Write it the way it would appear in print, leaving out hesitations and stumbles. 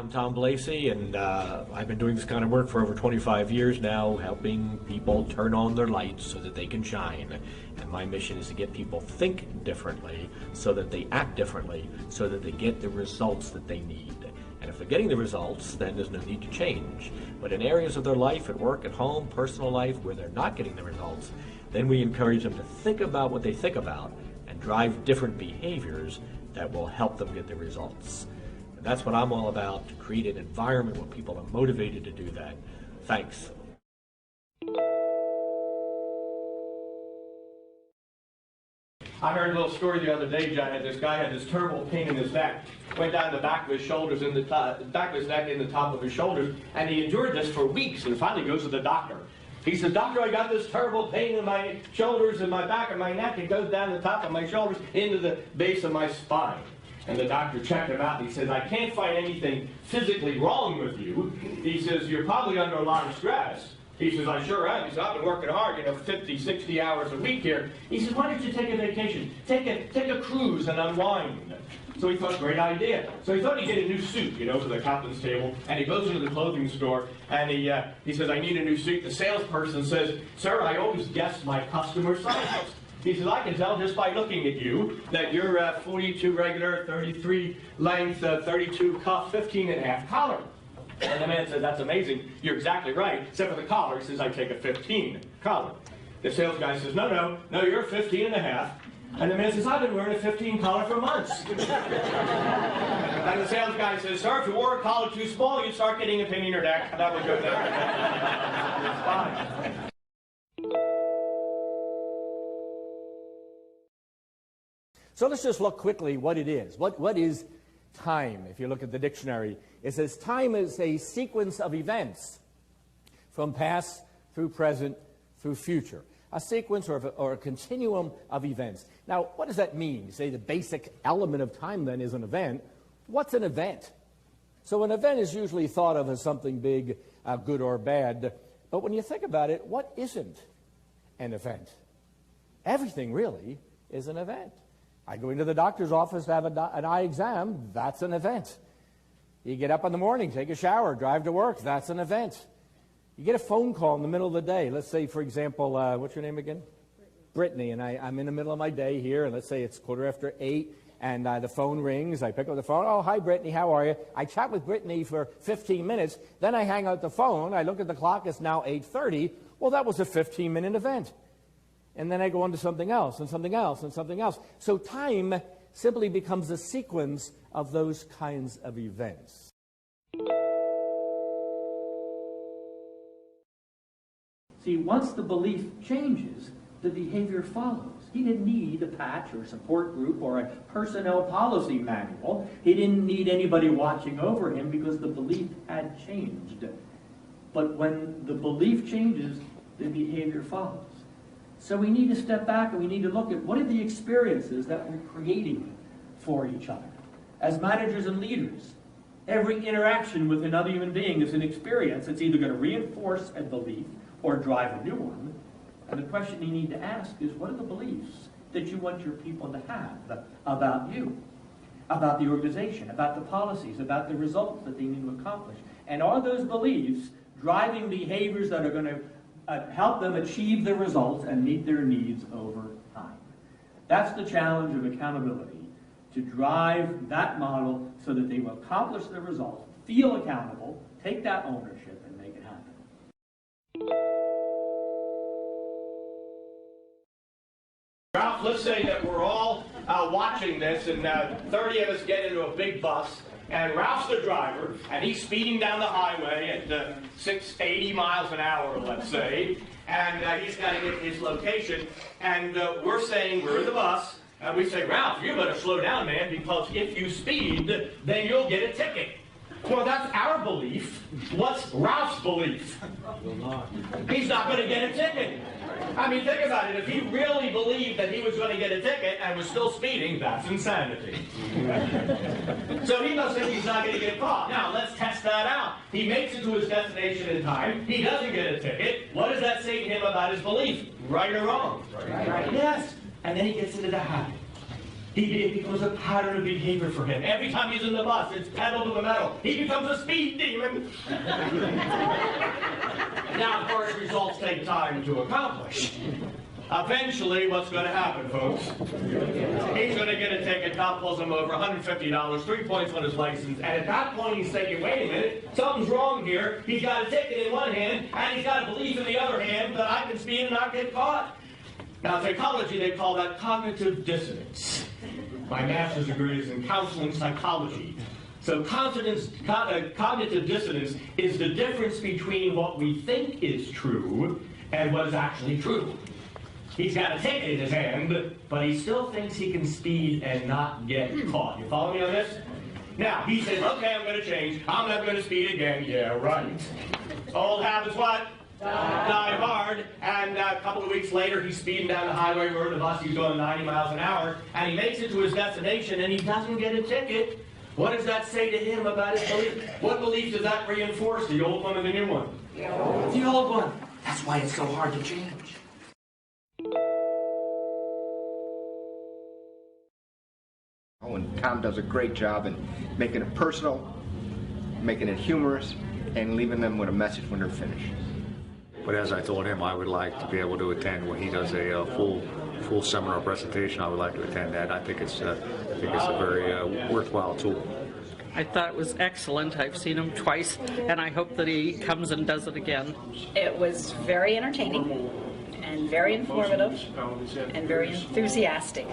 I'm Tom Blaisse, and I've been doing this kind of work for over 25 years now, helping people turn on their lights so that they can shine. And my mission is to get people think differently so that they act differently, so that they get the results that they need. And if they're getting the results, then there's no need to change. But in areas of their life, at work, at home, personal life, where they're not getting the results, then we encourage them to think about what they think about and drive different behaviors that will help them get the results. And that's what I'm all about, to create an environment where people are motivated to do that. Thanks. I heard a little story the other day, John. This guy had this terrible pain in his neck. Went down the back of his shoulders, in the back of his neck, in the top of his shoulders, and he endured this for weeks. And finally goes to the doctor. He says, "Doctor, I got this terrible pain in my shoulders and my back and my neck. It goes down the top of my shoulders into the base of my spine." And the doctor checked him out, and he says, "I can't find anything physically wrong with you." He says, "You're probably under a lot of stress." He says, "I sure am." He says, "I've been working hard, 50, 60 hours a week here." He says, "Why don't you take a vacation? Take a cruise and unwind." So he thought, great idea. So he thought he'd get a new suit, for the captain's table. And he goes into the clothing store, and he says, "I need a new suit." The salesperson says, "Sir, I always guess my customer sizes." He says, "I can tell just by looking at you that you're 42 regular, 33 length, 32 cuff, 15.5 collar." And the man says, "That's amazing. You're exactly right, except for the collar." He says, "I take a 15 collar." The sales guy says, no, you're 15.5. And the man says, "I've been wearing a 15 collar for months." And the sales guy says, "Sir, if you wore a collar too small, you'd start getting a pain in your neck." That would go there. It's fine. So let's just look quickly what it is. What is time? If you look at the dictionary, it says time is a sequence of events from past through present through future. A sequence or a continuum of events. Now, what does that mean? You say the basic element of time then is an event. What's an event? So an event is usually thought of as something big, good or bad. But when you think about it, what isn't an event? Everything really is an event. I go into the doctor's office to have an eye exam, that's an event. You get up in the morning, take a shower, drive to work, that's an event. You get a phone call in the middle of the day. Let's say, for example, what's your name again? Brittany. And I'm in the middle of my day here, and let's say it's 8:15, and the phone rings. I pick up the phone. "Oh, hi, Brittany, how are you?" I chat with Brittany for 15 minutes. Then I hang out the phone. I look at the clock. It's now 8:30. Well, that was a 15-minute event. And then I go on to something else, and something else, and something else. So time simply becomes a sequence of those kinds of events. See, once the belief changes, the behavior follows. He didn't need a patch or a support group or a personnel policy manual. He didn't need anybody watching over him because the belief had changed. But when the belief changes, the behavior follows. So we need to step back and we need to look at what are the experiences that we're creating for each other. As managers and leaders, every interaction with another human being is an experience. It's either going to reinforce a belief or drive a new one. And the question you need to ask is, what are the beliefs that you want your people to have about you, about the organization, about the policies, about the results that they need to accomplish? And are those beliefs driving behaviors that are going to help them achieve the results and meet their needs over time? That's the challenge of accountability, to drive that model so that they will accomplish the results, feel accountable, take that ownership, and make it happen. Ralph, let's say that we're all watching this, and 30 of us get into a big bus, and Ralph's the driver, and he's speeding down the highway at 80 miles an hour, let's say, and he's got to get to his location, and we're saying, we're in the bus, and we say, "Ralph, you better slow down, man, because if you speed, then you'll get a ticket." Well, that's our belief. What's Ralph's belief? He's not going to get a ticket. I mean, think about it. If he really believed that he was going to get a ticket and was still speeding, that's insanity. So he must think he's not going to get caught. Now, let's test that out. He makes it to his destination in time. He doesn't get a ticket. What does that say to him about his belief? Right or wrong? Right. Yes. And then he gets into the habit. It becomes a pattern of behavior for him. Every time he's in the bus, it's pedal to the metal. He becomes a speed demon. Now, of course, results take time to accomplish. Eventually, what's going to happen, folks? He's going to get a ticket, cop pulls him over, $150, 3 points on his license, and at that point he's thinking, wait a minute, something's wrong here. He's got a ticket in one hand, and he's got a belief in the other hand that I can speed and not get caught. Now, in psychology, they call that cognitive dissonance. My master's degree is in counseling psychology. So cognitive dissonance is the difference between what we think is true and what is actually true. He's got a ticket in his hand, but he still thinks he can speed and not get caught. You follow me on this? Now, he says, okay, I'm going to change. I'm not going to speed again. Yeah, right. Old habits what? Die hard. And a couple of weeks later, he's speeding down the highway where the bus he's going 90 miles an hour, and he makes it to his destination, and he doesn't get a ticket. What does that say to him about his belief? What belief does that reinforce, the old one or the new one? The old one. That's why it's so hard to change. And Tom does a great job in making it personal, making it humorous, and leaving them with a message when they're finished. But as I told him, I would like to be able to attend when he does a full seminar presentation. I would like to attend that. I think it's a very worthwhile tool. I thought it was excellent. I've seen him twice, and I hope that he comes and does it again. It was very entertaining and very informative and very enthusiastic.